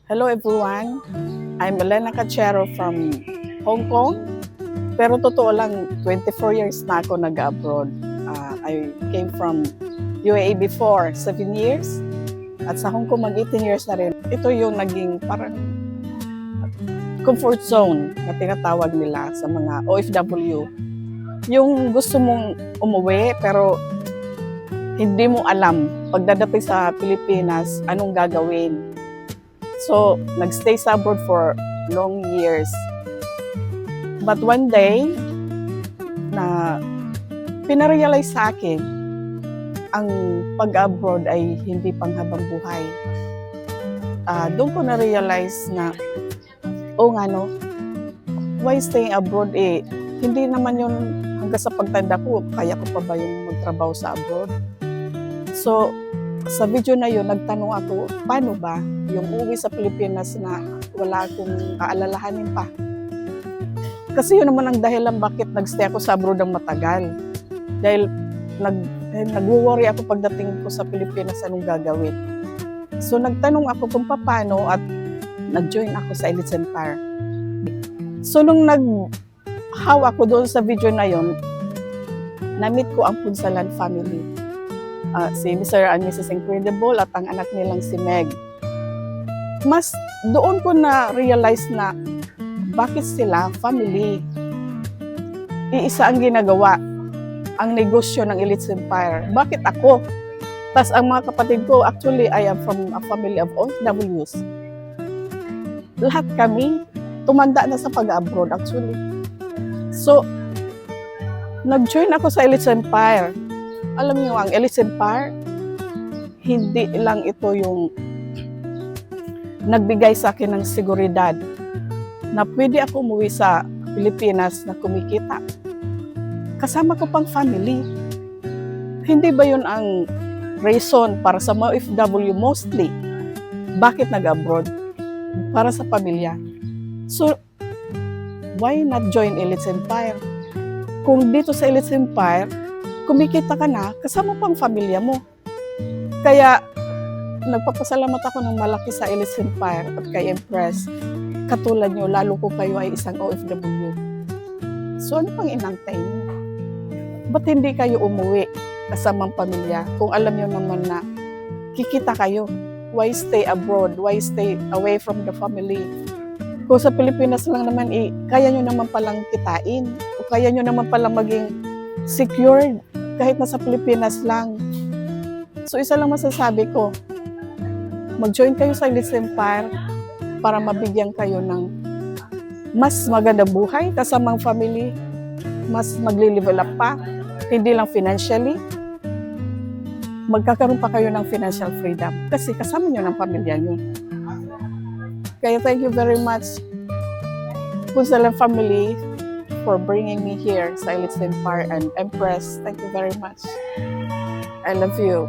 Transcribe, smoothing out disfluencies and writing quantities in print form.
Hello everyone, I'm Elena Cachero from Hong Kong. Pero totoo lang, 24 years na ako nag-abroad. I came from UAE before, 7 years. At sa Hong Kong, mag-18 years na rin. Ito yung naging parang comfort zone na tinatawag nila sa mga OFW. Yung gusto mong umuwi pero hindi mo alam pagdadating sa Pilipinas anong gagawin. So, nagstay sa abroad for long years. But one day, na pinarealize sa akin, ang pag-abroad ay hindi panghabang buhay. Doon ko na-realize na, nga no, why staying abroad hindi naman yun hanggang sa pagtanda ko, kaya ko pa ba yung magtrabaho sa abroad? So, sa video na yun, nagtanong ako, paano ba yung uwi sa Pilipinas na wala akong aalalahanin pa? Kasi yun naman ang dahilan bakit nagstay ako sa abroad ng matagal. Dahil nag-worry ako pagdating ko sa Pilipinas anong gagawin. So nagtanong ako kung paano at nag-join ako sa Elites Empire. So nung nag-how ako doon sa video na yun, na-meet ko ang Punsalan family. Si Mr. and Mrs. Incredible at ang anak nilang si Meg. Mas doon ko na-realize na bakit sila family. Iisa ang ginagawa, ang negosyo ng Elites Empire. Bakit ako? Tas ang mga kapatid ko, actually, I am from a family of OFWs. Lahat kami, tumanda na sa pag-abroad actually. So, nag-join ako sa Elites Empire. Alam niyo, ang Elites Empire, hindi lang ito yung nagbigay sa akin ng seguridad na pwede ako umuwi sa Pilipinas na kumikita. Kasama ko pang family. Hindi ba yun ang reason para sa mga OFW mostly? Bakit nag-abroad? Para sa pamilya. So, why not join Elites Empire? Kung dito sa Elites Empire, kumikita ka na, kasama pang pamilya mo. Kaya, nagpapasalamat ako ng malaki sa Elites Empire at kay Empress. Katulad nyo, lalo ko kayo ay isang OFW. So, ano pang inantay nyo? Ba't hindi kayo umuwi kasamang pamilya? Kung alam nyo naman na kikita kayo, why stay abroad? Why stay away from the family? Kung sa Pilipinas lang naman, kaya nyo naman palang kitain. O kaya nyo naman palang maging secured kahit nasa Pilipinas lang. So isa lang masasabi ko, mag-join kayo sa Elites Empire para mabigyan kayo ng mas magandang buhay kasamang family, mas magli-level up pa, hindi lang financially, magkakaroon pa kayo ng financial freedom kasi kasama nyo ng pamilya nyo. Kaya thank you very much, Punsalan family, for bringing me here sa Elites Empire and Empress. Thank you very much. I love you.